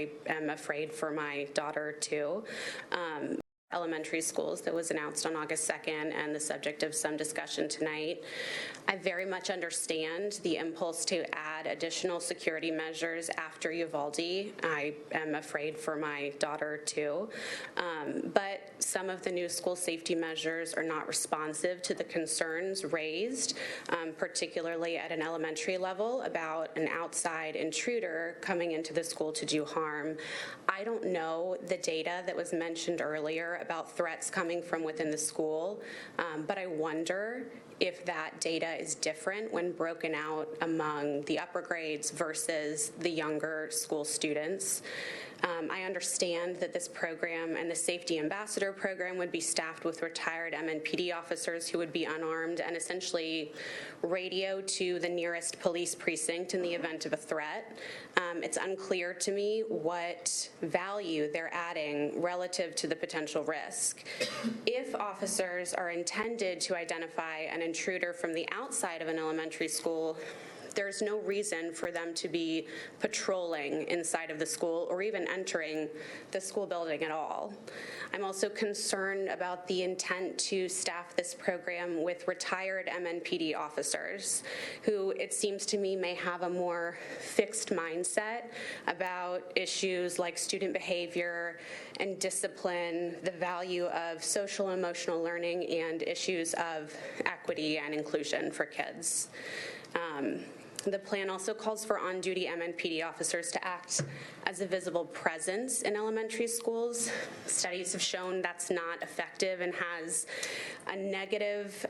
I am afraid for my daughter too. Elementary schools that was announced on August 2nd and the subject of some discussion tonight. I very much understand the impulse to add additional security measures after Uvalde. I am afraid for my daughter too. But some of the new school safety measures are not responsive to the concerns raised, particularly at an elementary level about an outside intruder coming into the school to do harm. I don't know the data that was mentioned earlier about threats coming from within the school, but I wonder if that data is different when broken out among the upper grades versus the younger school students. I understand that this program and the Safety Ambassador program would be staffed with retired MNPD officers who would be unarmed and essentially radio to the nearest police precinct in the event of a threat. It's unclear to me what value they're adding relative to the potential risk. If officers are intended to identify an intruder from the outside of an elementary school, there's no reason for them to be patrolling inside of the school or even entering the school building at all. I'm also concerned about the intent to staff this program with retired MNPD officers who, it seems to me, may have a more fixed mindset about issues like student behavior and discipline, the value of social and emotional learning, and issues of equity and inclusion for kids. The plan also calls for on-duty MNPD officers to act as a visible presence in elementary schools. Studies have shown that's not effective and has a negative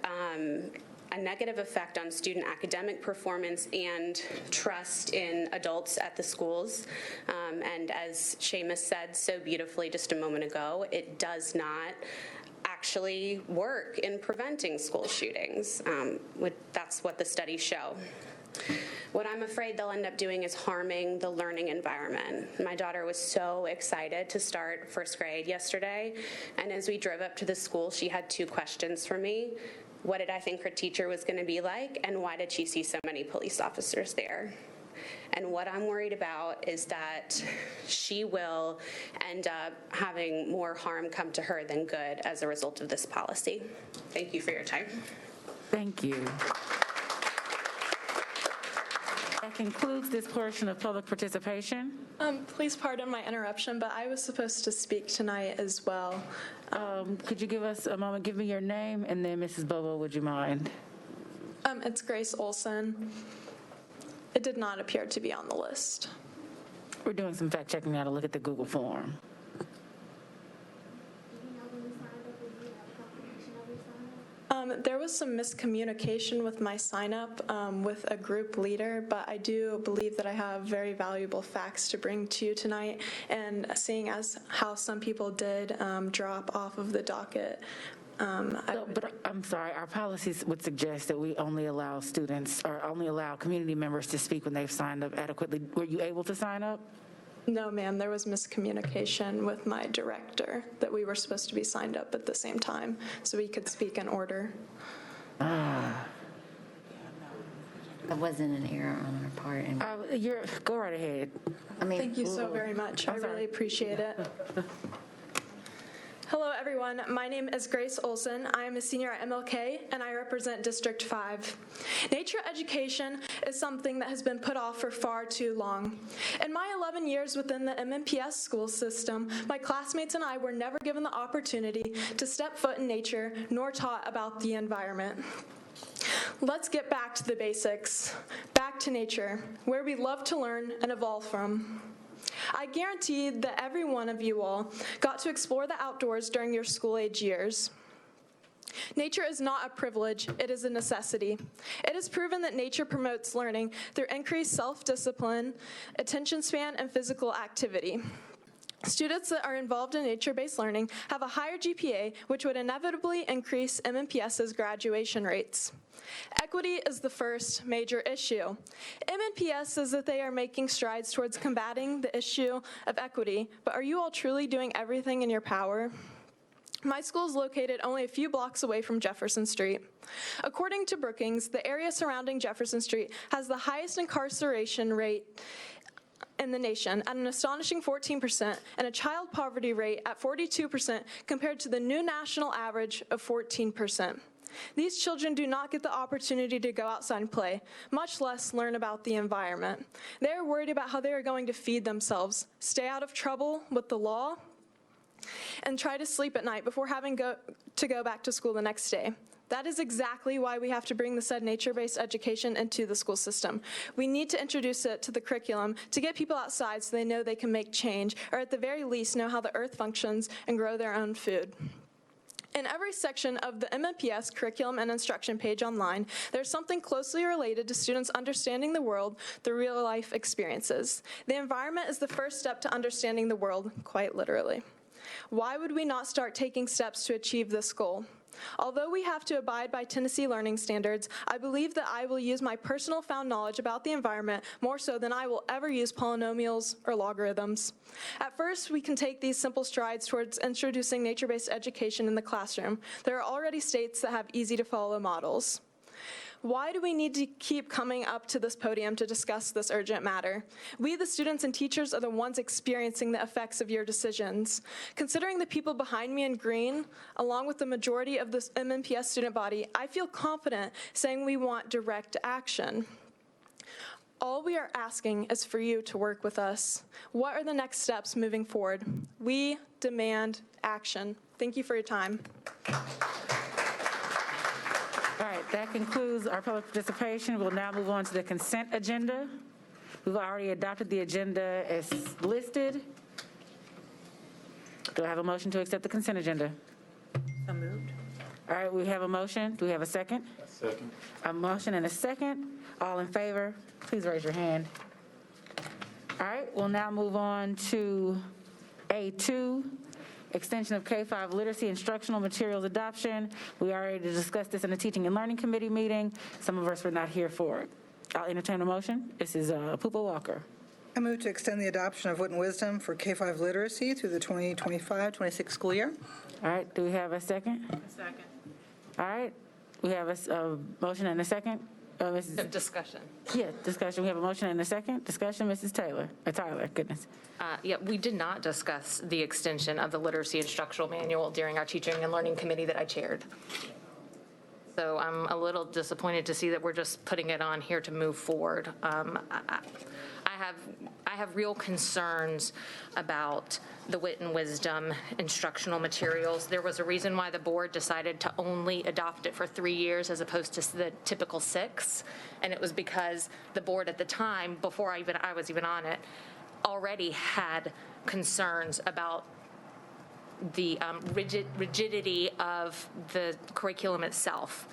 effect on student academic performance and trust in adults at the schools. And as Seamus said so beautifully just a moment ago, it does not actually work in preventing school shootings. That's what the studies show. What I'm afraid they'll end up doing is harming the learning environment. My daughter was so excited to start first grade yesterday, and as we drove up to the school, she had two questions for me. What did I think her teacher was going to be like, and why did she see so many police officers there? And what I'm worried about is that she will end up having more harm come to her than good as a result of this policy. Thank you for your time. Thank you. That concludes this portion of public participation. Please pardon my interruption, but I was supposed to speak tonight as well. Could you give us a moment? Give me your name, and then Mrs. Bobo, would you mind? It's Grace Olson. It did not appear to be on the list. We're doing some fact checking now to look at the Google form. There was some miscommunication with my sign-up with a group leader, but I do believe that I have very valuable facts to bring to you tonight, and seeing as how some people did drop off of the docket. But I'm sorry, our policies would suggest that we only allow students or only allow community members to speak when they've signed up adequately. Were you able to sign up? No, ma'am, there was miscommunication with my director that we were supposed to be signed up at the same time so we could speak in order. That wasn't an error on our part. And Go right ahead. Thank you so very much. I really appreciate it. Hello, everyone. My name is Grace Olson. I am a senior at MLK, and I represent District 5. Nature education is something that has been put off for far too long. In my 11 years within the MNPS school system, my classmates and I were never given the opportunity to step foot in nature, nor taught about the environment. Let's get back to the basics, back to nature, where we love to learn and evolve from. I guarantee that every one of you all got to explore the outdoors during your school-age years. Nature is not a privilege, it is a necessity. It is proven that nature promotes learning through increased self-discipline, attention span, and physical activity. Students that are involved in nature-based learning have a higher GPA, which would inevitably increase MNPS's graduation rates. Equity is the first major issue. MNPS says that they are making strides towards combating the issue of equity, but are you all truly doing everything in your power? My school is located only a few blocks away from Jefferson Street. According to Brookings, the area surrounding Jefferson Street has the highest incarceration rate in the nation at an astonishing 14% and a child poverty rate at 42% compared to the new national average of 14%. These children do not get the opportunity to go outside and play, much less learn about the environment. They are worried about how they are going to feed themselves, stay out of trouble with the law, and try to sleep at night before having to go back to school the next day. That is exactly why we have to bring the said nature-based education into the school system. We need to introduce it to the curriculum to get people outside so they know they can make change, or at the very least know how the earth functions and grow their own food. In every section of the MNPS curriculum and instruction page online, there's something closely related to students understanding the world through real-life experiences. The environment is the first step to understanding the world, quite literally. Why would we not start taking steps to achieve this goal? Although we have to abide by Tennessee learning standards, I believe that I will use my personal found knowledge about the environment more so than I will ever use polynomials or logarithms. At first, we can take these simple strides towards introducing nature-based education in the classroom. There are already states that have easy-to-follow models. Why do we need to keep coming up to this podium to discuss this urgent matter? We, the students and teachers, are the ones experiencing the effects of your decisions. Considering the people behind me in green, along with the majority of this MNPS student body, I feel confident saying we want direct action. All we are asking is for you to work with us. What are the next steps moving forward? We demand action. Thank you for your time. All right, that concludes our public participation. We'll now move on to the consent agenda. We've already adopted the agenda as listed. Do I have a motion to accept the consent agenda? So moved. All right, we have a motion. Do we have a second? Second. A motion and a second. All in favor, please raise your hand. All right, we'll now move on to A2, extension of K-5 literacy instructional materials adoption. We already discussed this in the Teaching and Learning Committee meeting. Some of us were not here for it. I'll entertain a motion. This is Poopa Walker. I move to extend the adoption of Wit and Wisdom for K-5 literacy through the 2025-26 school year. All right, do we have a second? Second. All right, we have a motion and a second. Mrs. Discussion. Yeah, discussion. We have a motion and a second. Discussion, Mrs. Tyler, goodness. Yeah, we did not discuss the extension of the literacy instructional manual during our Teaching and Learning Committee that I chaired. So I'm a little disappointed to see that we're just putting it on here to move forward. I have real concerns about the Wit and Wisdom instructional materials. There was a reason why the board decided to only adopt it for 3 years as opposed to the typical 6, and it was because the board at the time, before I was even on it, already had concerns about the rigidity of the curriculum itself.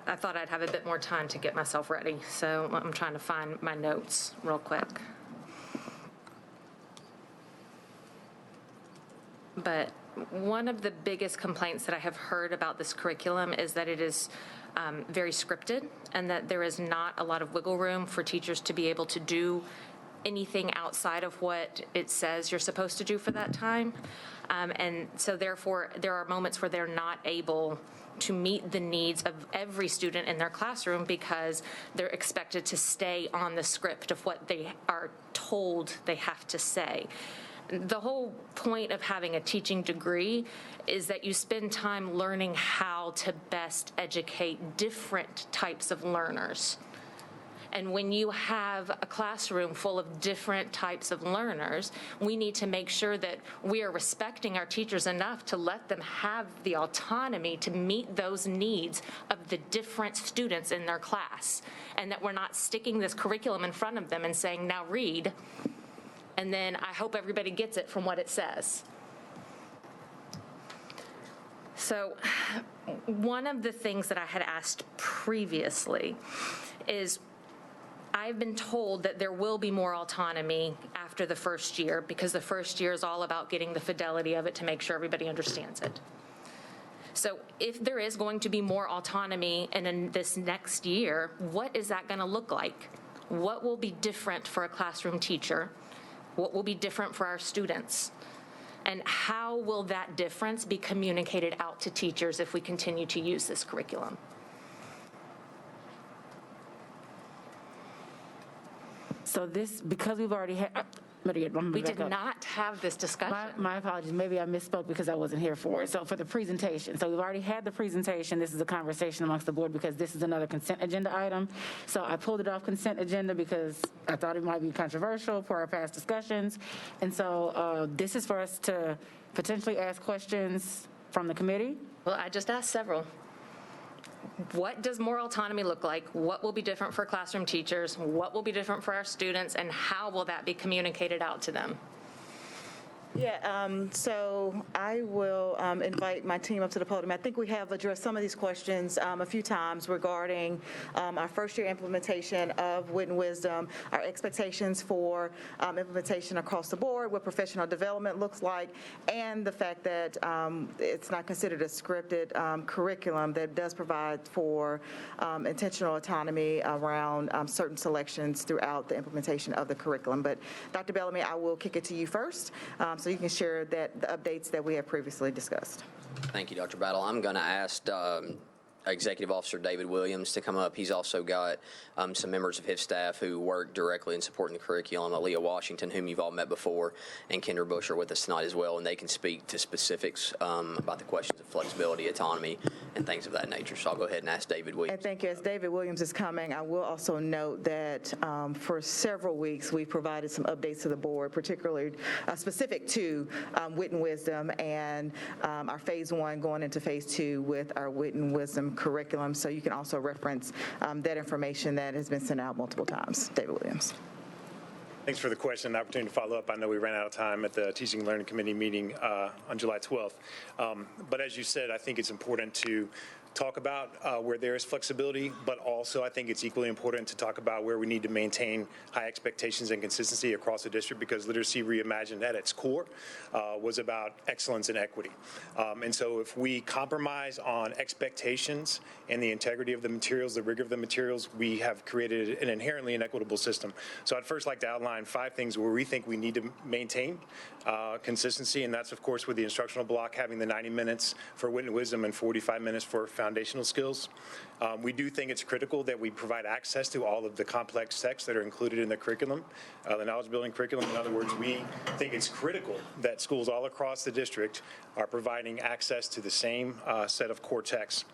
I thought I'd have a bit more time to get myself ready, so I'm trying to find my notes real quick. But one of the biggest complaints that I have heard about this curriculum is that it is very scripted and that there is not a lot of wiggle room for teachers to be able to do anything outside of what it says you're supposed to do for that time. And so therefore, there are moments where they're not able to meet the needs of every student in their classroom because they're expected to stay on the script of what they are told they have to say. The whole point of having a teaching degree is that you spend time learning how to best educate different types of learners. And when you have a classroom full of different types of learners, we need to make sure that we are respecting our teachers enough to let them have the autonomy to meet those needs of the different students in their class, and that we're not sticking this curriculum in front of them and saying, now read, and then I hope everybody gets it from what it says. So one of the things that I had asked previously is, I've been told that there will be more autonomy after the first year because the first year is all about getting the fidelity of it to make sure everybody understands it. So if there is going to be more autonomy in this next year, what is that going to look like? What will be different for a classroom teacher? What will be different for our students? And how will that difference be communicated out to teachers if we continue to use this curriculum? So this, because we've already had, We did not have this discussion. My apologies, maybe I misspoke because I wasn't here for it. So for the presentation, so we've already had the presentation. This is a conversation amongst the board because this is another consent agenda item. So I pulled it off consent agenda because I thought it might be controversial per our past discussions. And so this is for us to potentially ask questions from the committee. Well, I just asked several. What does more autonomy look like? What will be different for classroom teachers? What will be different for our students? And how will that be communicated out to them? Yeah, so I will invite my team up to the podium. I think we have addressed some of these questions a few times regarding our first-year implementation of Wit and Wisdom, our expectations for implementation across the board, what professional development looks like, and the fact that it's not considered a scripted curriculum that does provide for intentional autonomy around certain selections throughout the implementation of the curriculum. But Dr. Bellamy, I will kick it to you first, so you can share the updates that we have previously discussed. Thank you, Dr. Battle. I'm going to ask Executive Officer David Williams to come up. He's also got some members of his staff who work directly in supporting the curriculum, Aaliyah Washington, whom you've all met before, and Kendra Bush are with us tonight as well, and they can speak to specifics about the questions of flexibility, autonomy, and things of that nature. So I'll go ahead and ask David Williams. And thank you. As David Williams is coming, I will also note that for several weeks, we've provided some updates to the board, particularly specific to Wit and Wisdom and our phase 1 going into phase 2 with our Wit and Wisdom curriculum. So you can also reference that information that has been sent out multiple times. David Williams. Thanks for the question and the opportunity to follow up. I know we ran out of time at the Teaching and Learning Committee meeting on July 12th. But as you said, I think it's important to talk about where there is flexibility, but also I think it's equally important to talk about where we need to maintain high expectations and consistency across the district, because Literacy Reimagined at its core was about excellence and equity. And so if we compromise on expectations and the integrity of the materials, the rigor of the materials, we have created an inherently inequitable system. So I'd first like to outline 5 things where we think we need to maintain consistency, and that's, of course, with the instructional block having the 90 minutes for Wit and Wisdom and 45 minutes for foundational skills. We do think it's critical that we provide access to all of the complex texts that are included in the curriculum, the knowledge building curriculum. In other words, we think it's critical that schools all across the district are providing access to the same set of core texts.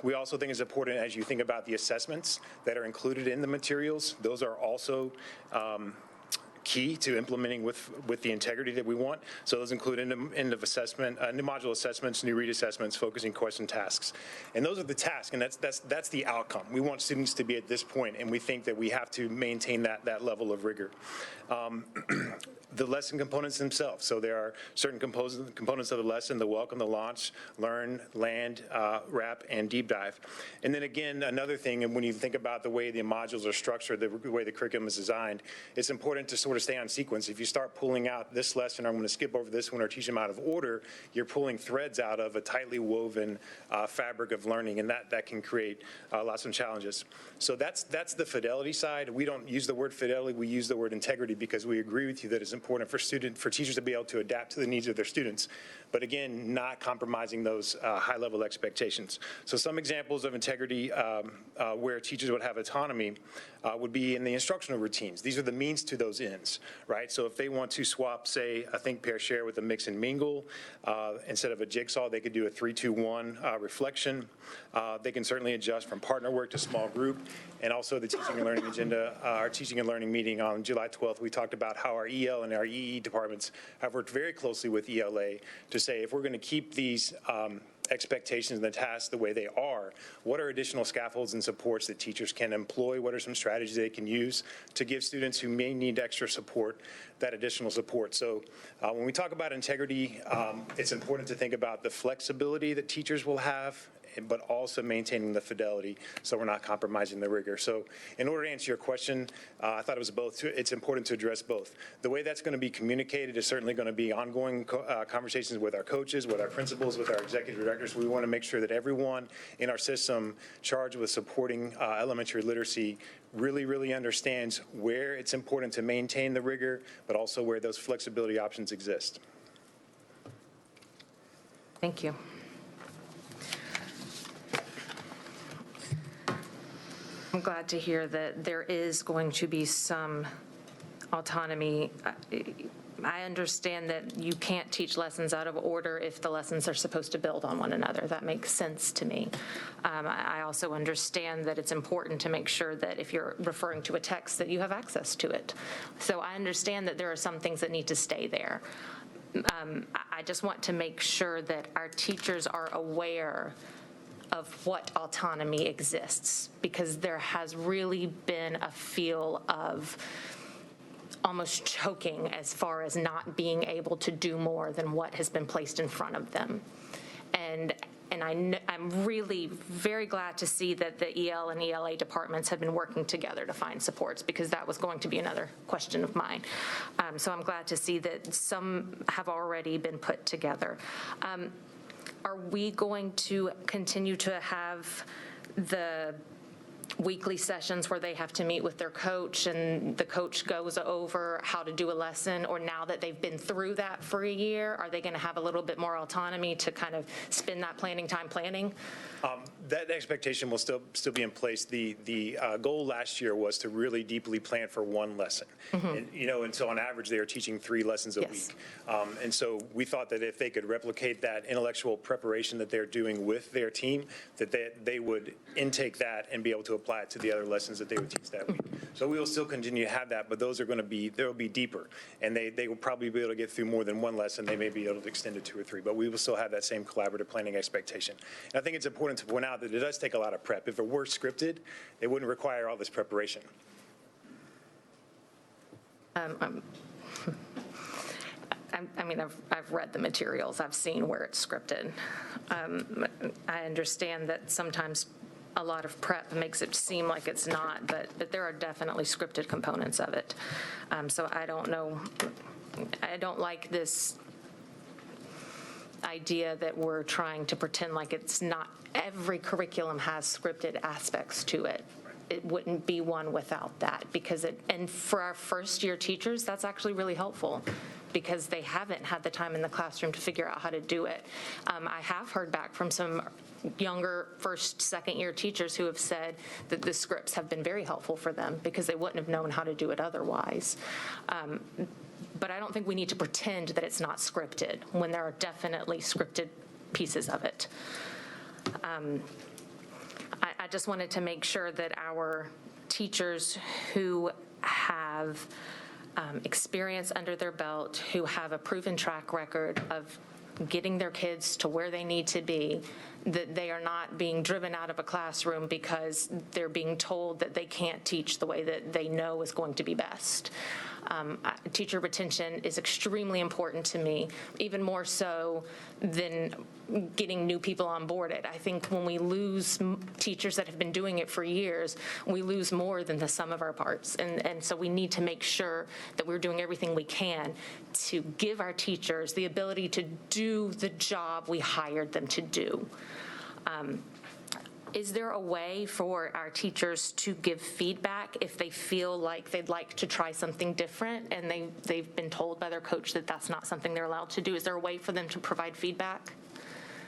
We also think it's important, as you think about the assessments that are included in the materials, those are also key to implementing with the integrity that we want. So those include end of assessment, new module assessments, new read assessments, focusing question tasks. And those are the tasks, and that's the outcome. We want students to be at this point, and we think that we have to maintain that level of rigor. The lesson components themselves. So there are certain components of the lesson: the welcome, the launch, learn, land, wrap, and deep dive. And then again, another thing, and when you think about the way the modules are structured, the way the curriculum is designed, it's important to sort of stay on sequence. If you start pulling out this lesson, or I'm going to skip over this one, or teach them out of order, you're pulling threads out of a tightly woven fabric of learning, and that can create lots of challenges. So that's the fidelity side. We don't use the word fidelity, we use the word integrity, because we agree with you that it's important for teachers to be able to adapt to the needs of their students, but again, not compromising those high-level expectations. So some examples of integrity where teachers would have autonomy would be in the instructional routines. These are the means to those ends, right? So if they want to swap, say, a think, pair, share with a mix and mingle, instead of a jigsaw, they could do a 3-2-1 reflection. They can certainly adjust from partner work to small group. And also the teaching and learning agenda, our teaching and learning meeting on July 12th, we talked about how our EL and our EE departments have worked very closely with ELA to say, if we're going to keep these expectations and the tasks the way they are, what are additional scaffolds and supports that teachers can employ? What are some strategies they can use to give students who may need extra support that additional support? So when we talk about integrity, it's important to think about the flexibility that teachers will have, but also maintaining the fidelity so we're not compromising the rigor. So in order to answer your question, I thought it was both. It's important to address both. The way that's going to be communicated is certainly going to be ongoing conversations with our coaches, with our principals, with our executive directors. We want to make sure that everyone in our system charged with supporting elementary literacy really understands where it's important to maintain the rigor, but also where those flexibility options exist. Thank you. I'm glad to hear that there is going to be some autonomy. I understand that you can't teach lessons out of order if the lessons are supposed to build on one another. That makes sense to me. I also understand that it's important to make sure that if you're referring to a text, that you have access to it. So I understand that there are some things that need to stay there. I just want to make sure that our teachers are aware of what autonomy exists, because there has really been a feel of almost choking as far as not being able to do more than what has been placed in front of them. And I'm really very glad to see that the EL and ELA departments have been working together to find supports, because that was going to be another question of mine. So I'm glad to see that some have already been put together. Are we going to continue to have the weekly sessions where they have to meet with their coach and the coach goes over how to do a lesson? Or now that they've been through that for a year, are they going to have a little bit more autonomy to kind of spend that planning time planning? That expectation will still be in place. The goal last year was to really deeply plan for one lesson. And, and so on average, they are teaching 3 lessons a week. And so we thought that if they could replicate that intellectual preparation that they're doing with their team, that they would intake that and be able to apply it to the other lessons that they would teach that week. So we will still continue to have that, but those are going to be, they'll be deeper. And they will probably be able to get through more than one lesson. They may be able to extend it 2 or 3, but we will still have that same collaborative planning expectation. And I think it's important to point out that it does take a lot of prep. If it were scripted, it wouldn't require all this preparation. I mean, I've read the materials. I've seen where it's scripted. I understand that sometimes a lot of prep makes it seem like it's not, but there are definitely scripted components of it. So I don't know. I don't like this idea that we're trying to pretend like it's not. Every curriculum has scripted aspects to it. It wouldn't be one without that, because and for our first year teachers, that's actually really helpful, because they haven't had the time in the classroom to figure out how to do it. I have heard back from some younger first, second year teachers who have said that the scripts have been very helpful for them, because they wouldn't have known how to do it otherwise. But I don't think we need to pretend that it's not scripted when there are definitely scripted pieces of it. I just wanted to make sure that our teachers who have experience under their belt, who have a proven track record of getting their kids to where they need to be, that they are not being driven out of a classroom because they're being told that they can't teach the way that they know is going to be best. Teacher retention is extremely important to me, even more so than getting new people on board it. I think when we lose teachers that have been doing it for years, we lose more than the sum of our parts. And so we need to make sure that we're doing everything we can to give our teachers the ability to do the job we hired them to do. Is there a way for our teachers to give feedback if they feel like they'd like to try something different and they've been told by their coach that that's not something they're allowed to do? Is there a way for them to provide feedback?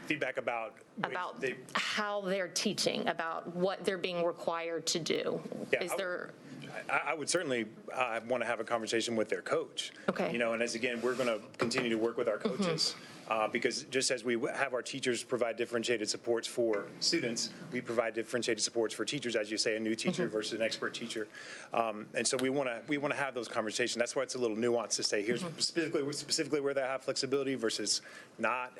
Feedback about how they're teaching, about what they're being required to do. Yeah, Is there? I would certainly want to have a conversation with their coach. Okay. And as again, we're going to continue to work with our coaches. Because just as we have our teachers provide differentiated supports for students, we provide differentiated supports for teachers, as you say, a new teacher versus an expert teacher. And so we want to have those conversations. That's why it's a little nuanced to say here's specifically where they have flexibility versus not.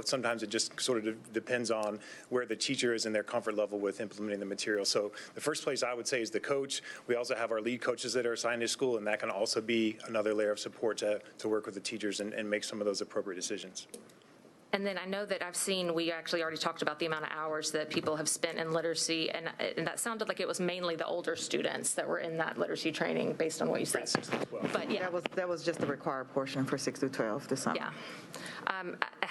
Sometimes it just sort of depends on where the teacher is in their comfort level with implementing the material. So the first place I would say is the coach. We also have our lead coaches that are assigned to school, and that can also be another layer of support to work with the teachers and make some of those appropriate decisions. And then I know that we actually already talked about the amount of hours that people have spent in literacy, and that sounded like it was mainly the older students that were in that literacy training based on what you said. But yeah. That was just the required portion for 6 through 12 this summer. Yeah.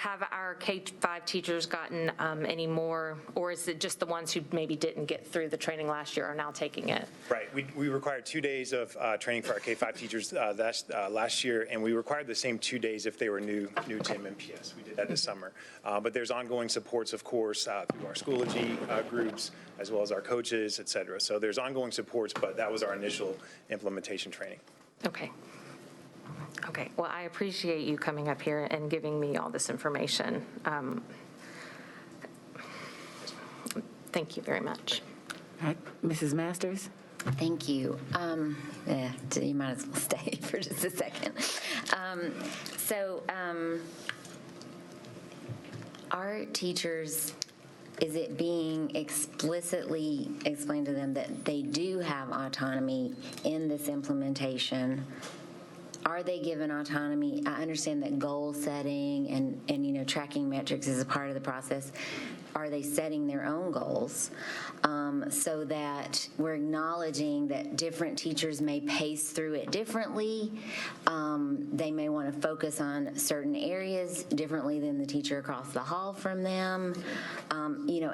have our K-5 teachers gotten any more, or is it just the ones who maybe didn't get through the training last year are now taking it? Right. We required 2 days of training for our K-5 teachers last year, and we required the same 2 days if they were new to MMPS. We did that this summer. But there's ongoing supports, of course, through our Schoology groups, as well as our coaches, et cetera. So there's ongoing supports, but that was our initial implementation training. Okay. Okay, well, I appreciate you coming up here and giving me all this information. Thank you very much. All right, Mrs. Masters? Thank you. You might as well stay for just a second. Our teachers, is it being explicitly explained to them that they do have autonomy in this implementation? Are they given autonomy? I understand that goal setting and tracking metrics is a part of the process. Are they setting their own goals so that we're acknowledging that different teachers may pace through it differently? They may want to focus on certain areas differently than the teacher across the hall from them.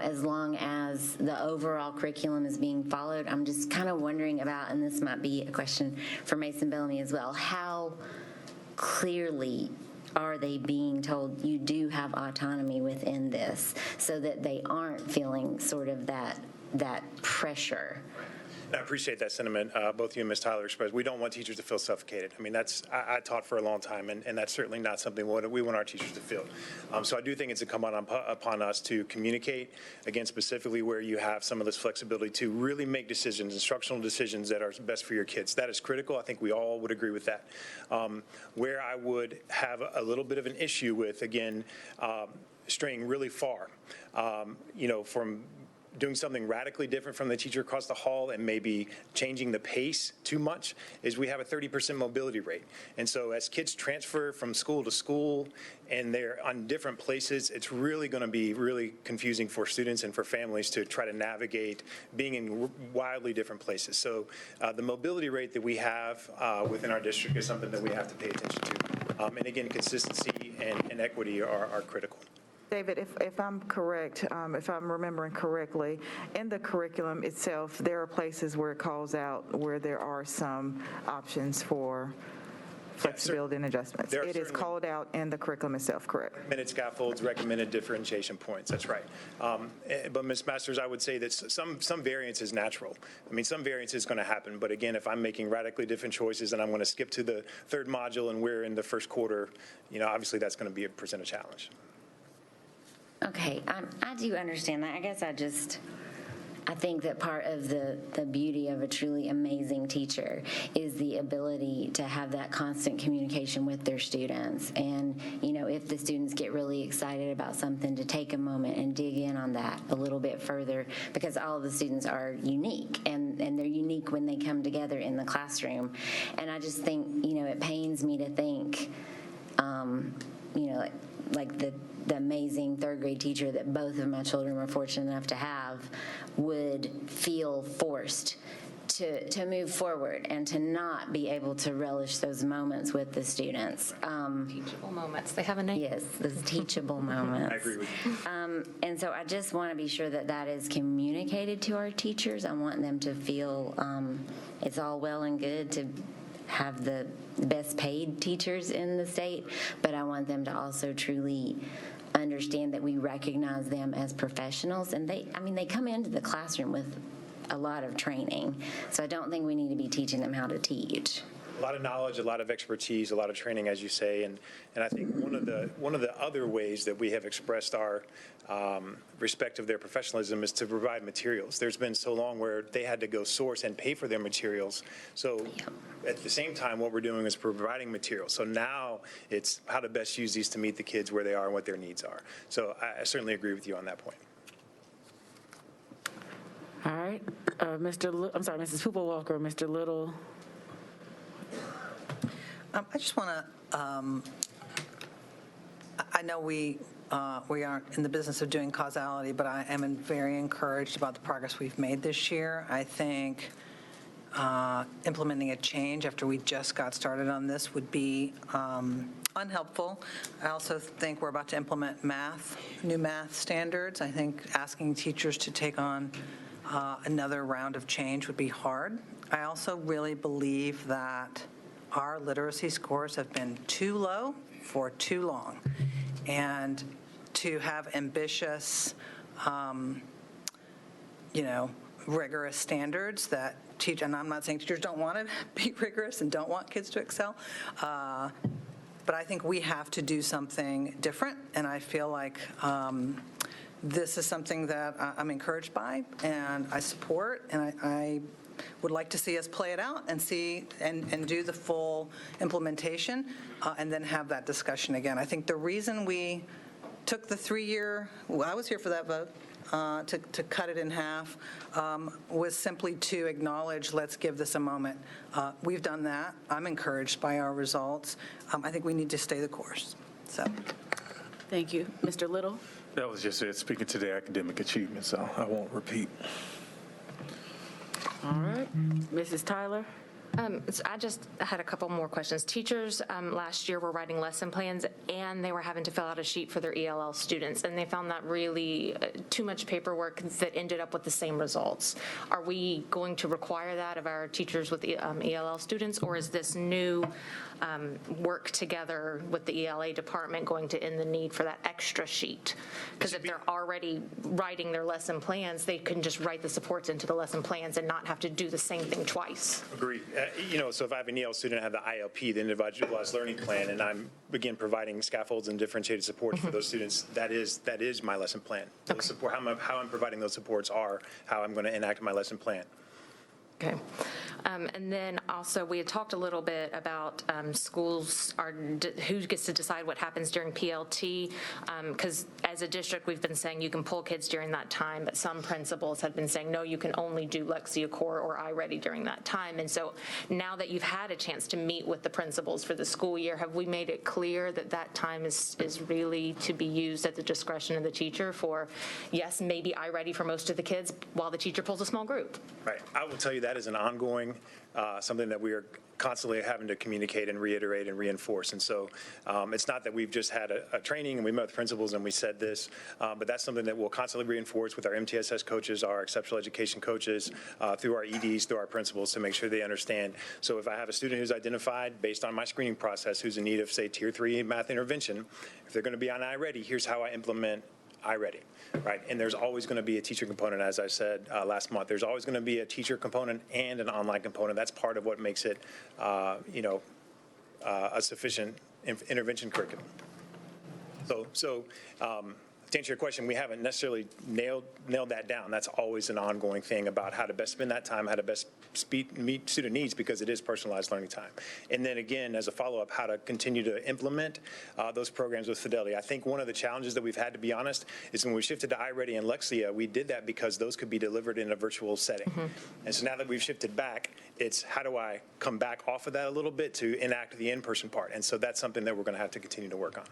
As long as the overall curriculum is being followed, I'm just kind of wondering about, and this might be a question for Mason Bellamy as well, how clearly are they being told you do have autonomy within this so that they aren't feeling sort of that pressure? I appreciate that sentiment both you and Ms. Tyler expressed. We don't want teachers to feel suffocated. I mean, I taught for a long time, and that's certainly not something we want our teachers to feel. So I do think it's incumbent upon us to communicate, again, specifically where you have some of this flexibility to really make decisions, instructional decisions that are best for your kids. That is critical. I think we all would agree with that. Where I would have a little bit of an issue with, again, straying really far, from doing something radically different from the teacher across the hall and maybe changing the pace too much, is we have a 30% mobility rate. And so as kids transfer from school to school and they're on different places, it's really going to be really confusing for students and for families to try to navigate being in wildly different places. So the mobility rate that we have within our district is something that we have to pay attention to. And again, consistency and equity are critical. David, if I'm correct, if I'm remembering correctly, in the curriculum itself, there are places where it calls out where there are some options for flexibility and adjustments. It is called out in the curriculum itself, correct? Recommended scaffolds, recommended differentiation points, that's right. But Ms. Masters, I would say that some variance is natural. I mean, some variance is going to happen, but again, if I'm making radically different choices and I'm going to skip to the third module and we're in the first quarter, obviously that's going to present a challenge. Okay, I do understand that. I guess I think that part of the beauty of a truly amazing teacher is the ability to have that constant communication with their students. And, if the students get really excited about something, to take a moment and dig in on that a little bit further, because all of the students are unique, and they're unique when they come together in the classroom. And I just think, it pains me to think, like the amazing third grade teacher that both of my children were fortunate enough to have would feel forced to move forward and to not be able to relish those moments with the students. Teachable moments, they have a name. Yes, those teachable moments. I agree with you. And so I just want to be sure that that is communicated to our teachers. I want them to feel it's all well and good to have the best paid teachers in the state, but I want them to also truly understand that we recognize them as professionals, and they come into the classroom with a lot of training, so I don't think we need to be teaching them how to teach. A lot of knowledge, a lot of expertise, a lot of training, as you say, and I think one of the other ways that we have expressed our respect of their professionalism is to provide materials. There's been so long where they had to go source and pay for their materials. So at the same time, what we're doing is providing materials. So now it's how to best use these to meet the kids where they are and what their needs are. So I certainly agree with you on that point. All right, Mrs. Pooper-Walker, Mr. Little. I just want to, I know we aren't in the business of doing causality, but I am very encouraged about the progress we've made this year. I think implementing a change after we just got started on this would be unhelpful. I also think we're about to implement new math standards. I think asking teachers to take on another round of change would be hard. I also really believe that our literacy scores have been too low for too long. And to have ambitious, rigorous standards that teach, and I'm not saying teachers don't want to be rigorous and don't want kids to excel, but I think we have to do something different, and I feel like this is something that I'm encouraged by and I support, and I would like to see us play it out and see and do the full implementation and then have that discussion again. I think the reason we took the 3-year, I was here for that vote, to cut it in half was simply to acknowledge, let's give this a moment. We've done that. I'm encouraged by our results. I think we need to stay the course. So, Thank you. Mr. Little? That was just it, speaking to the academic achievement, so I won't repeat. All right. Mrs. Tyler? So I just had a couple more questions. Teachers last year were writing lesson plans, and they were having to fill out a sheet for their ELL students, and they found that really too much paperwork that ended up with the same results. Are we going to require that of our teachers with ELL students, or is this new work together with the ELA department going to end the need for that extra sheet? Because if they're already writing their lesson plans, they can just write the supports into the lesson plans and not have to do the same thing twice. Agreed. So if I have an EL student, I have the ILP, the Individualized Learning Plan, and I'm, again, providing scaffolds and differentiated supports for those students, that is my lesson plan. Those support, how I'm providing those supports are how I'm going to enact my lesson plan. Okay. And then also, we had talked a little bit about schools who gets to decide what happens during PLT, because as a district, we've been saying you can pull kids during that time, but some principals have been saying, no, you can only do Lexia Core or iReady during that time. And so now that you've had a chance to meet with the principals for the school year, have we made it clear that that time is really to be used at the discretion of the teacher for, yes, maybe iReady for most of the kids while the teacher pulls a small group? Right. I will tell you that is an ongoing, something that we are constantly having to communicate and reiterate and reinforce. And so it's not that we've just had a training and we met with principals and we said this, but that's something that we'll constantly reinforce with our MTSS coaches, our exceptional education coaches, through our EDs, through our principals to make sure they understand. So if I have a student who's identified based on my screening process who's in need of, say, Tier 3 math intervention, if they're going to be on iReady, here's how I implement iReady, right? And there's always going to be a teacher component, as I said last month. There's always going to be a teacher component and an online component. That's part of what makes it, a sufficient intervention curriculum. So to answer your question, we haven't necessarily nailed that down. That's always an ongoing thing about how to best spend that time, how to best meet student needs, because it is personalized learning time. And then again, as a follow-up, how to continue to implement those programs with fidelity. I think one of the challenges that we've had, to be honest, is when we shifted to iReady and Lexia, we did that because those could be delivered in a virtual setting. And so now that we've shifted back, it's how do I come back off of that a little bit to enact the in-person part? And so that's something that we're going to have to continue to work on.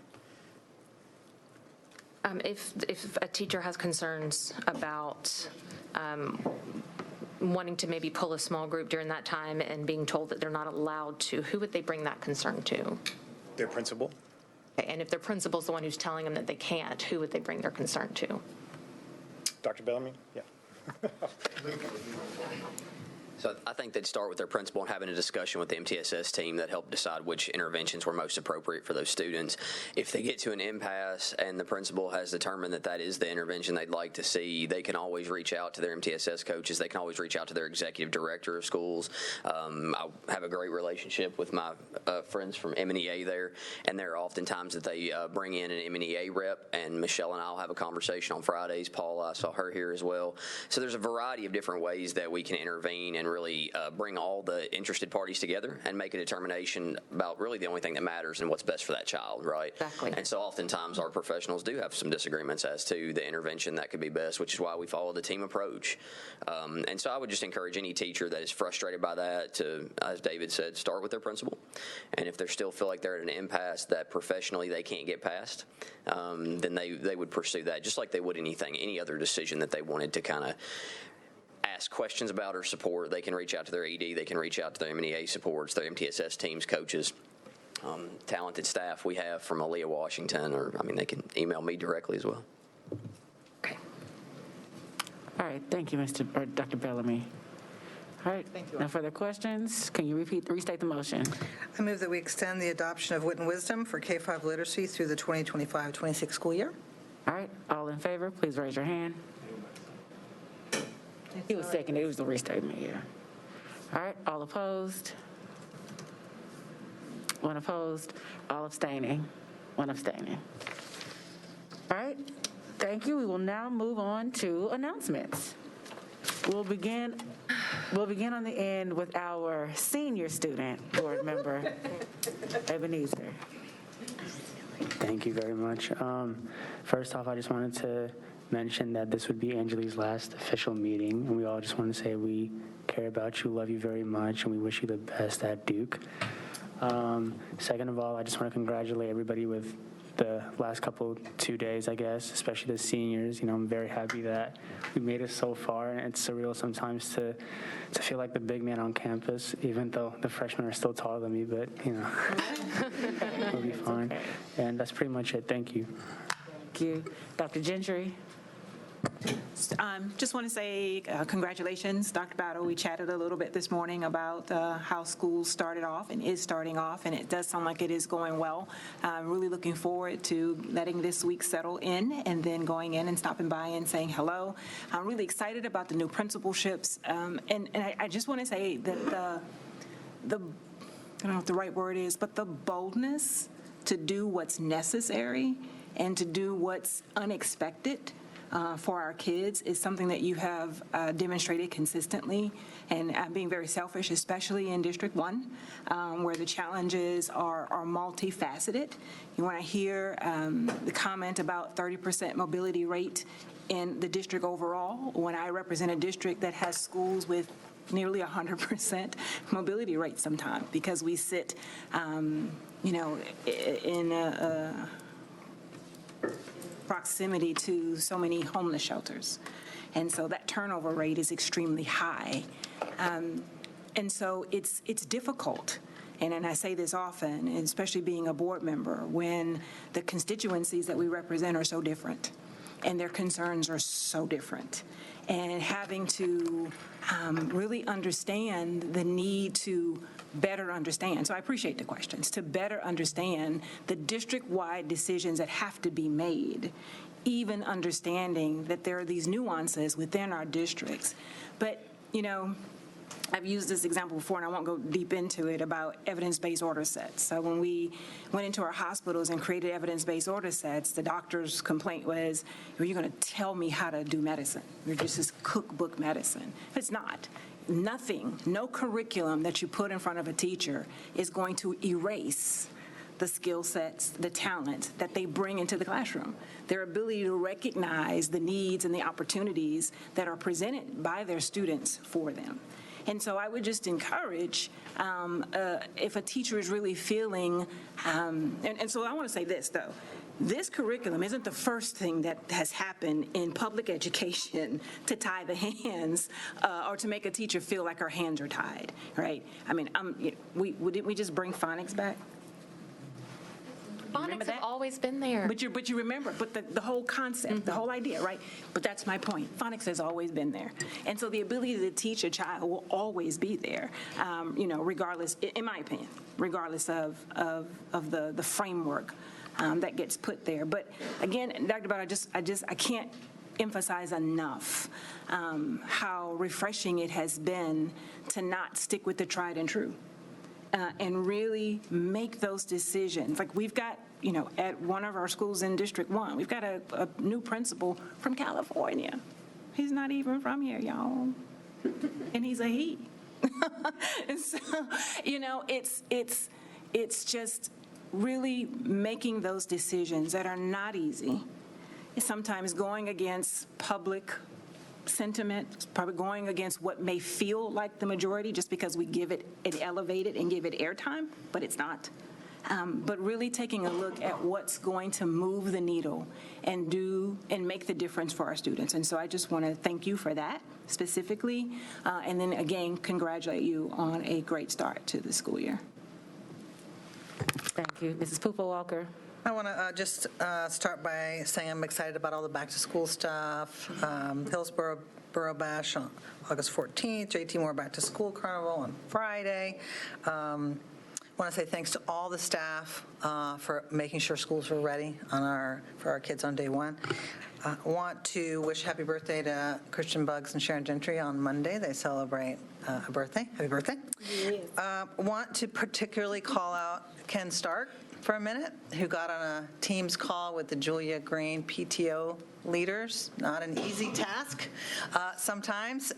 If a teacher has concerns about wanting to maybe pull a small group during that time and being told that they're not allowed to, who would they bring that concern to? Their principal. And if their principal's the one who's telling them that they can't, who would they bring their concern to? Dr. Bellamy? Yeah. So I think they'd start with their principal and having a discussion with the MTSS team that helped decide which interventions were most appropriate for those students. If they get to an impasse and the principal has determined that that is the intervention they'd like to see, they can always reach out to their MTSS coaches. They can always reach out to their executive director of schools. I have a great relationship with my friends from M&EA there, and there are oftentimes that they bring in an M&EA rep, and Michelle and I will have a conversation on Fridays. Paula, I saw her here as well. So there's a variety of different ways that we can intervene and really bring all the interested parties together and make a determination about really the only thing that matters and what's best for that child, right? Exactly. And so oftentimes our professionals do have some disagreements as to the intervention that could be best, which is why we follow the team approach. And so I would just encourage any teacher that is frustrated by that to, as David said, start with their principal. And if they still feel like they're at an impasse that professionally they can't get past, then they would pursue that, just like they would any other decision that they wanted to kind of ask questions about or support. They can reach out to their ED, they can reach out to their M&EA supports, their MTSS teams, coaches, talented staff we have from Aaliyah Washington, or, I mean, they can email me directly as well. Okay. All right, thank you, Dr. Bellamy. All right, no further questions. Can you restate the motion? I move that we extend the adoption of Wit and Wisdom for K-5 literacy through the 2025-26 school year. All right, all in favor, please raise your hand. He was second, it was the restatement, yeah. All right, all opposed? One opposed, all abstaining, one abstaining. All right, thank you. We will now move on to announcements. We'll begin on the end with our senior student board member, Ebenezer. Thank you very much. First off, I just wanted to mention that this would be Anjali's last official meeting, and we all just want to say we care about you, love you very much, and we wish you the best at Duke. Second of all, I just want to congratulate everybody with the last 2 days, I guess, especially the seniors. You know, I'm very happy that we made it so far, and it's surreal sometimes to feel like the big man on campus, even though the freshmen are still taller than me, but, you know, we'll be fine. And that's pretty much it. Thank you. Thank you. Dr. Gentry? Just want to say congratulations, Dr. Battle. We chatted a little bit this morning about how school started off and is starting off, and it does sound like it is going well. I'm really looking forward to letting this week settle in and then going in and stopping by and saying hello. I'm really excited about the new principalships, and I just want to say that I don't know what the right word is, but the boldness to do what's necessary and to do what's unexpected for our kids is something that you have demonstrated consistently. And I'm being very selfish, especially in District 1, where the challenges are multifaceted. When I hear the comment about 30% mobility rate in the district overall, when I represent a district that has schools with nearly 100% mobility rate sometimes, because we sit, in a proximity to so many homeless shelters. And so that turnover rate is extremely high. And so it's difficult. And I say this often, and especially being a board member, when the constituencies that we represent are so different and their concerns are so different. And having to really understand the need to better understand. So I appreciate the questions, to better understand the district-wide decisions that have to be made, even understanding that there are these nuances within our districts. But, I've used this example before, and I won't go deep into it, about evidence-based order sets. So when we went into our hospitals and created evidence-based order sets, the doctor's complaint was, you're going to tell me how to do medicine. You're just this cookbook medicine. It's not. Nothing, no curriculum that you put in front of a teacher is going to erase the skill sets, the talent that they bring into the classroom, their ability to recognize the needs and the opportunities that are presented by their students for them. And so I would just encourage, if a teacher is really feeling, and so I want to say this, though. This curriculum isn't the first thing that has happened in public education to tie the hands or to make a teacher feel like her hands are tied, right? I mean, didn't we just bring phonics back? Phonics have always been there. But you remember, but the whole concept, the whole idea, right? But that's my point. Phonics has always been there. And so the ability to teach a child will always be there, regardless, in my opinion, regardless of the framework that gets put there. But again, Dr. Bauer, I can't emphasize enough how refreshing it has been to not stick with the tried and true. And really make those decisions. Like we've got, at one of our schools in District 1, we've got a new principal from California. He's not even from here, y'all. And he's a he. And so, it's just really making those decisions that are not easy. It's sometimes going against public sentiment, probably going against what may feel like the majority just because we give it and elevate it and give it airtime, but it's not. But really taking a look at what's going to move the needle and make the difference for our students. And so I just want to thank you for that specifically. And then again, congratulate you on a great start to the school year. Thank you. Mrs. Pupa-Walker. I want to just start by saying I'm excited about all the back-to-school stuff. Hillsborough Borough Bash on August 14th, JT Moore Back to School Carnival on Friday. I want to say thanks to all the staff for making sure schools were ready for our kids on day one. I want to wish happy birthday to Christian Buggs and Sharon Gentry on Monday. They celebrate a birthday. Happy birthday. Want to particularly call out Ken Stark for a minute, who got on a Teams call with the Julia Green PTO leaders. Not an easy task. Sometimes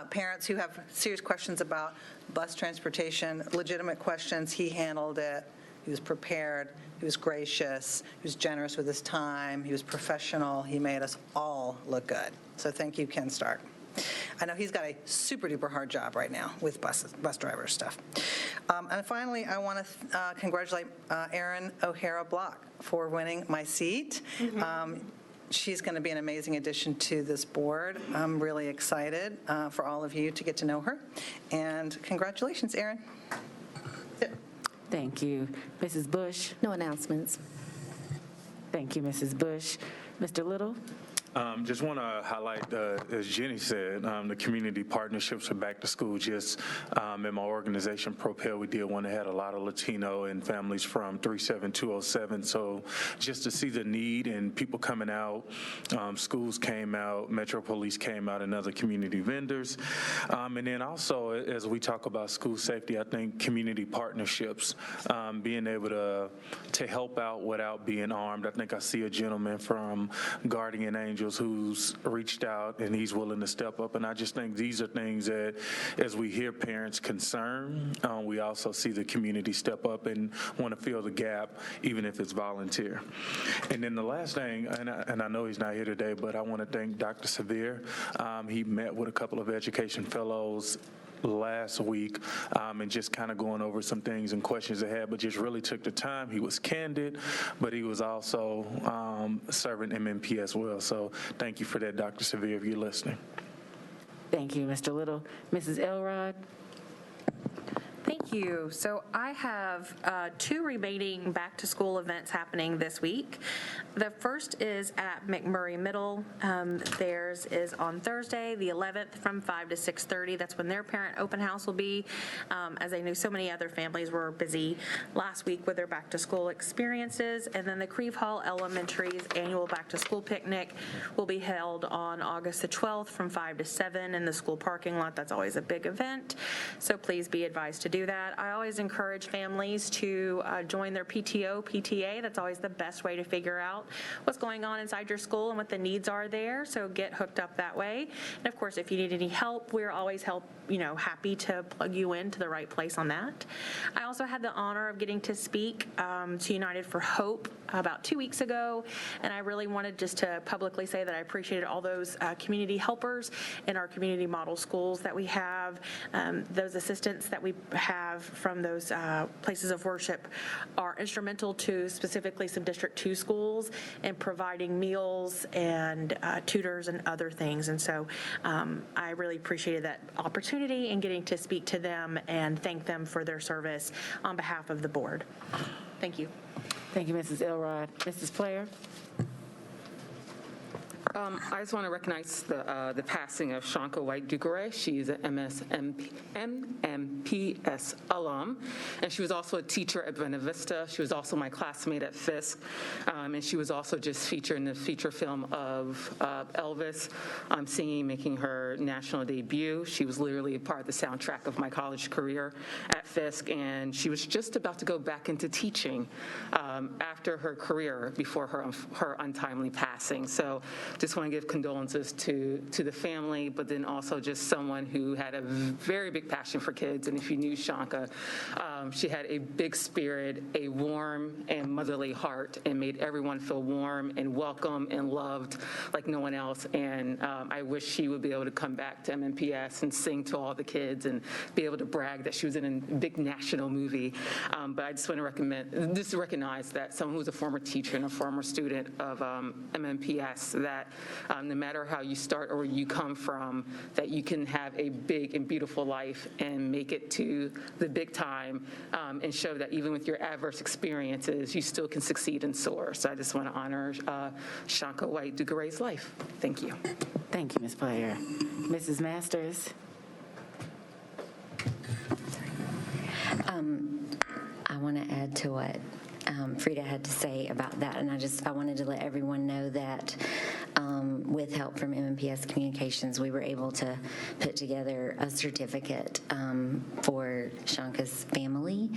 parents who have serious questions about bus transportation, legitimate questions, he handled it. He was prepared. He was gracious. He was generous with his time. He was professional. He made us all look good. So thank you, Ken Stark. I know he's got a super duper hard job right now with bus driver stuff. And finally, I want to congratulate Erin O'Hara Block for winning my seat. She's going to be an amazing addition to this board. I'm really excited for all of you to get to know her. And congratulations, Erin. Thank you. Mrs. Bush. No announcements. Thank you, Mrs. Bush. Mr. Little. Just want to highlight, as Jenny said, the community partnerships for back to school. Just in my organization, Propel, we did one that had a lot of Latino and families from 37207. So just to see the need and people coming out, schools came out, Metro Police came out, and other community vendors. And then also, as we talk about school safety, I think community partnerships, being able to help out without being armed. I think I see a gentleman from Guardian Angels who's reached out and he's willing to step up. And I just think these are things that, as we hear parents' concern, we also see the community step up and want to fill the gap, even if it's volunteer. And then the last thing, and I know he's not here today, but I want to thank Dr. Severe. He met with a couple of education fellows last week and just kind of going over some things and questions they had, but just really took the time. He was candid, but he was also serving MMP as well. So thank you for that, Dr. Severe, if you're listening. Thank you, Mr. Little. Mrs. Elrod. Thank you. So I have 2 remaining back-to-school events happening this week. The first is at McMurray Middle. Theirs is on Thursday, the 11th, from 5 to 6:30. That's when their parent open house will be, as I knew so many other families were busy last week with their back-to-school experiences. And then the Creve Hall Elementary's annual back-to-school picnic will be held on August the 12th from 5 to 7 in the school parking lot. That's always a big event, so please be advised to do that. I always encourage families to join their PTO, PTA. That's always the best way to figure out what's going on inside your school and what the needs are there, so get hooked up that way. And of course, if you need any help, we're always happy to plug you into the right place on that. I also had the honor of getting to speak to United for Hope about 2 weeks ago, and I really wanted just to publicly say that I appreciated all those community helpers in our community model schools that we have. Those assistants that we have from those places of worship are instrumental to specifically some District 2 schools in providing meals and tutors and other things. And so I really appreciated that opportunity and getting to speak to them and thank them for their service on behalf of the board. Thank you. Thank you, Mrs. Elrod. Mrs. Player. I just want to recognize the passing of Shanka White-Dugaray. She's an MMPS alum, and she was also a teacher at Buena Vista. She was also my classmate at Fisk, and she was also just featured in the feature film of Elvis, singing, making her national debut. She was literally a part of the soundtrack of my college career at Fisk, and she was just about to go back into teaching after her career before her untimely passing. So just want to give condolences to the family, but then also just someone who had a very big passion for kids. And if you knew Shanka, she had a big spirit, a warm and motherly heart, and made everyone feel warm and welcome and loved like no one else. And I wish she would be able to come back to MMPS and sing to all the kids and be able to brag that she was in a big national movie. But I just want to recognize that someone who's a former teacher and a former student of MMPS, that no matter how you start or where you come from, that you can have a big and beautiful life and make it to the big time, and show that even with your adverse experiences, you still can succeed and soar. So I just want to honor Shanka White Dugaray's life. Thank you. Thank you, Ms. Player. Mrs. Masters? I want to add to what Frida had to say about that, and I wanted to let everyone know that with help from MMPS Communications, we were able to put together a certificate for Shanka's family.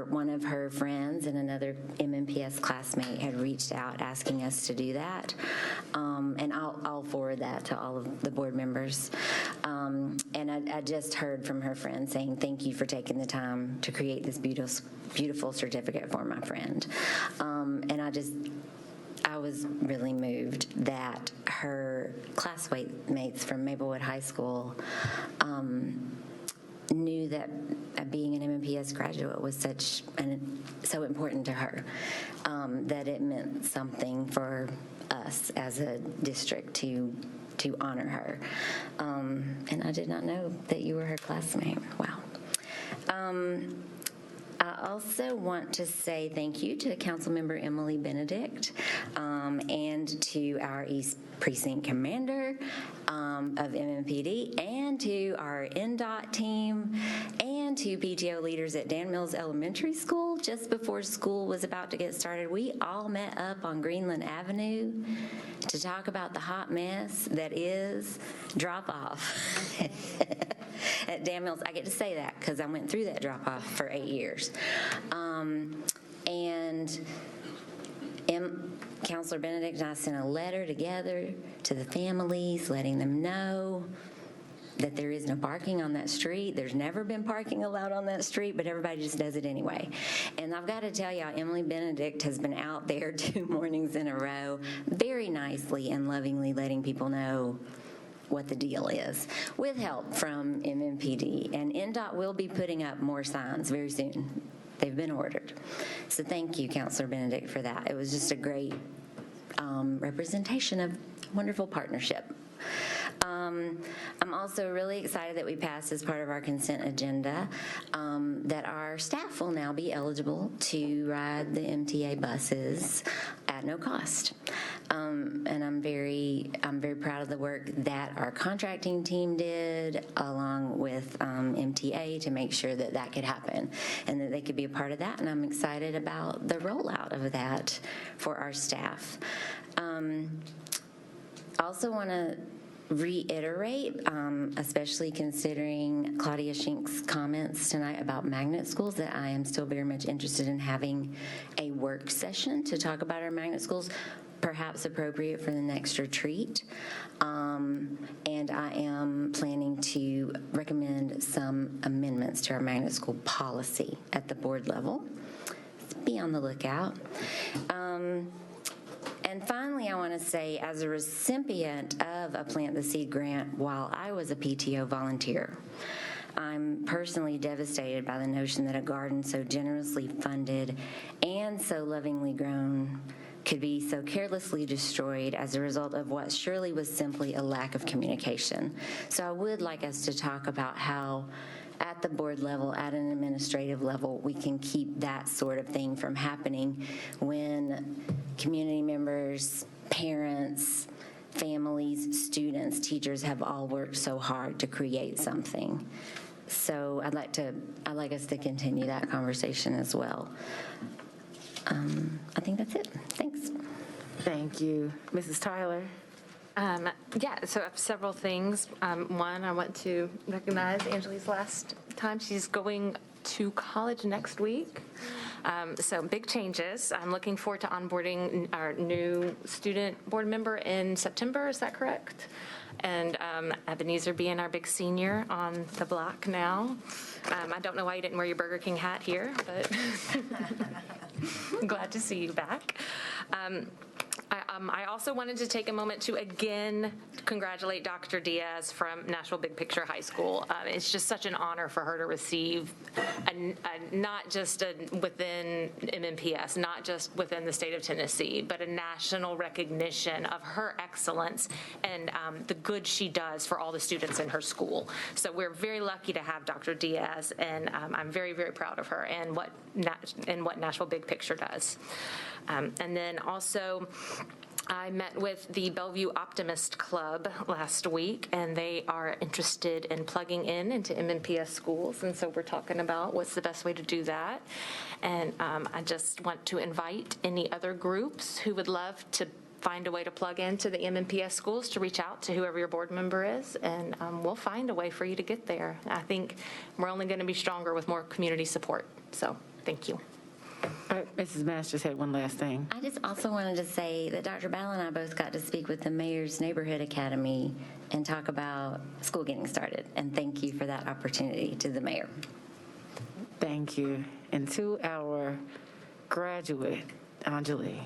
One of her friends and another MMPS classmate had reached out asking us to do that, and I'll forward that to all of the board members. And I just heard from her friend saying, thank you for taking the time to create this beautiful certificate for my friend. And I was really moved that her classmates from Maplewood High School knew that being an MMPS graduate was so important to her, that it meant something for us as a district to honor her. And I did not know that you were her classmate. Wow. I also want to say thank you to Councilmember Emily Benedict and to our East Precinct Commander of MMPD, and to our NDOT team, and to PTO leaders at Dan Mills Elementary School. Just before school was about to get started, we all met up on Greenland Avenue to talk about the hot mess that is drop-off. At Dan Mills. I get to say that because I went through that drop-off for 8 years. And Councilor Benedict and I sent a letter together to the families, letting them know that there is no parking on that street. There's never been parking allowed on that street, but everybody just does it anyway. And I've got to tell y'all, Emily Benedict has been out there 2 mornings in a row, very nicely and lovingly letting people know what the deal is, with help from MMPD. And NDOT will be putting up more signs very soon. They've been ordered. So thank you, Councilor Benedict, for that. It was just a great representation of wonderful partnership. I'm also really excited that we passed as part of our consent agenda that our staff will now be eligible to ride the MTA buses at no cost. And I'm very proud of the work that our contracting team did along with MTA to make sure that that could happen and that they could be a part of that. And I'm excited about the rollout of that for our staff. I also want to reiterate, especially considering Claudia Schink's comments tonight about magnet schools, that I am still very much interested in having a work session to talk about our magnet schools, perhaps appropriate for the next retreat. And I am planning to recommend some amendments to our magnet school policy at the board level. Be on the lookout. And finally, I want to say, as a recipient of a Plant the Seed grant while I was a PTO volunteer, I'm personally devastated by the notion that a garden so generously funded and so lovingly grown could be so carelessly destroyed as a result of what surely was simply a lack of communication. So I would like us to talk about how at the board level, at an administrative level, we can keep that sort of thing from happening when community members, parents, families, students, teachers have all worked so hard to create something. So I'd like us to continue that conversation as well. I think that's it. Thanks. Thank you. Mrs. Tyler? Yeah, so I have several things. One, I want to recognize Angelique's last time. She's going to college next week. So big changes. I'm looking forward to onboarding our new student board member in September. Is that correct? And Ebenezer being our big senior on the block now. I don't know why you didn't wear your Burger King hat here, but glad to see you back. I I also wanted to take a moment to again congratulate Dr. Diaz from Nashville Big Picture High School. It's just such an honor for her to receive, not just within MNPS, not just within the state of Tennessee, but a national recognition of her excellence and the good she does for all the students in her school. So we're very lucky to have Dr. Diaz, and I'm very, very proud of her and what Nashville Big Picture does. And then also, I met with the Bellevue Optimist Club last week, and they are interested in plugging into MNPS schools, and so we're talking about what's the best way to do that. And I just want to invite any other groups who would love to find a way to plug into the MNPS schools to reach out to whoever your board member is, and we'll find a way for you to get there. I think we're only going to be stronger with more community support, so thank you. All right, Mrs. Masters had one last thing. I just also wanted to say that Dr. Ball and I both got to speak with the Mayor's Neighborhood Academy and talk about school getting started. And thank you for that opportunity to the mayor. Thank you. And to our graduate, Anjali.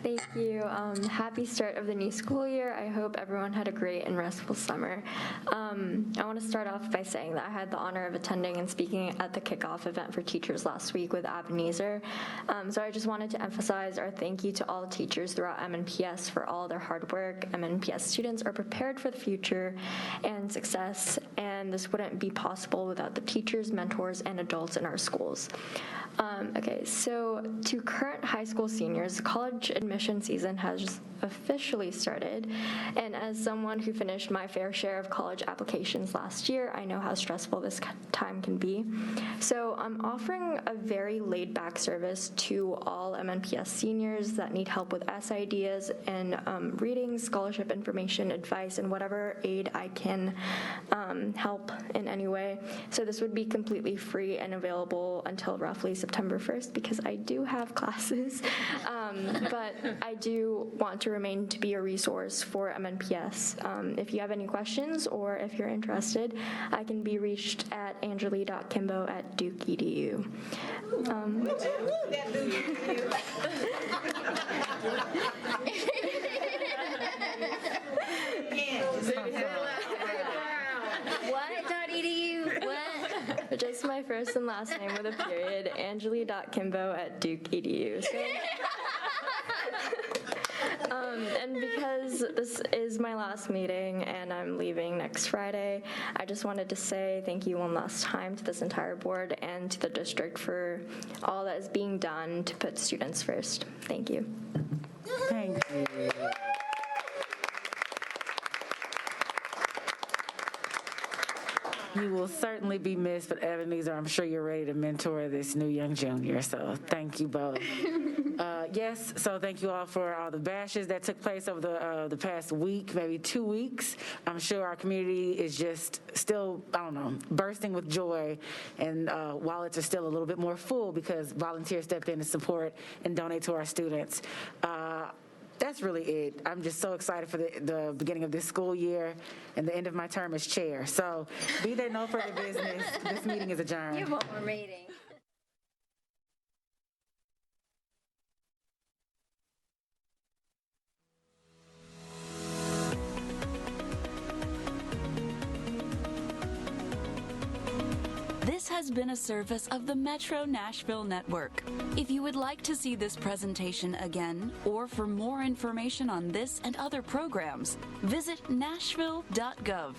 Thank you. Happy start of the new school year. I hope everyone had a great and restful summer. I want to start off by saying that I had the honor of attending and speaking at the kickoff event for teachers last week with Ebenezer. So I just wanted to emphasize our thank you to all teachers throughout MNPS for all their hard work. MNPS students are prepared for the future and success, and this wouldn't be possible without the teachers, mentors, and adults in our schools. Okay, so to current high school seniors, college admission season has officially started, and as someone who finished my fair share of college applications last year, I know how stressful this time can be. So I'm offering a very laid-back service to all MNPS seniors that need help with essay ideas and reading, scholarship information, advice, and whatever aid I can help in any way. So this would be completely free and available until roughly September 1st, because I do have classes, but I do want to remain to be a resource for MNPS. If you have any questions or if you're interested, I can be reached at anjali.kimbo@duke.edu. What.edu? What? Just my first and last name with a period, anjali.kimbo@duke.edu. So, and because this is my last meeting and I'm leaving next Friday, I just wanted to say thank you one last time to this entire board and to the district for all that is being done to put students first. Thank you. Thank you. You will certainly be missed, but Ebenezer, I'm sure you're ready to mentor this new young junior, so thank you both. Yes, so thank you all for all the bashes that took place over the past week, maybe 2 weeks. I'm sure our community is just still, I don't know, bursting with joy, and wallets are still a little bit more full because volunteers stepped in to support and donate to our students. That's really it. I'm just so excited for the beginning of this school year and the end of my term as chair. So be there no further business. This meeting is adjourned. You have one more meeting. This has been a service of the Metro Nashville Network. If you would like to see this presentation again, or for more information on this and other programs, visit nashville.gov.